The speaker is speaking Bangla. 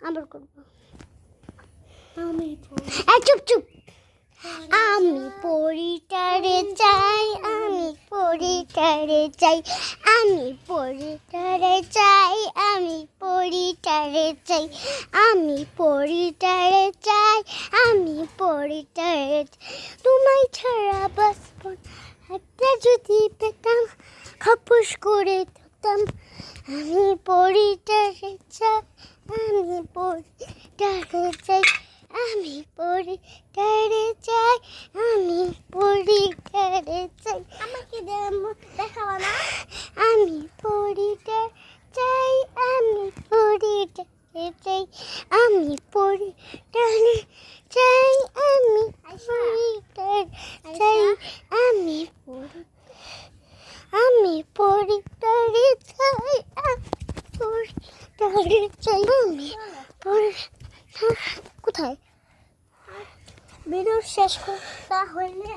আবার করবো। চুপ চুপ। আমি পরিটারে চাই, আমি পরিটারে চাই, আমি পরিটারে চাই, আমি পরিটারে চাই, আমি পরিটারে চাই, আমি পরিটারে তোমায় ছাড়া বাঁচব না। একটা যদি পেতাম খাপুস করে ধরতাম। আমি পরিটারে চাই, আমি পরিটারে চাই, আমি পরিটারে চাই, আমি পরিটারে চাই। আমাকে দেখাবা না? আমি পরিটারে চাই, আমি পরিটারে চাই, আমি পরিটারে চাই, আমি পরিটারে চাই, আমি পরিটারে চাই, পরিটারে চাই, আমি কোথায় ভিডিও শেষ করতে হইলে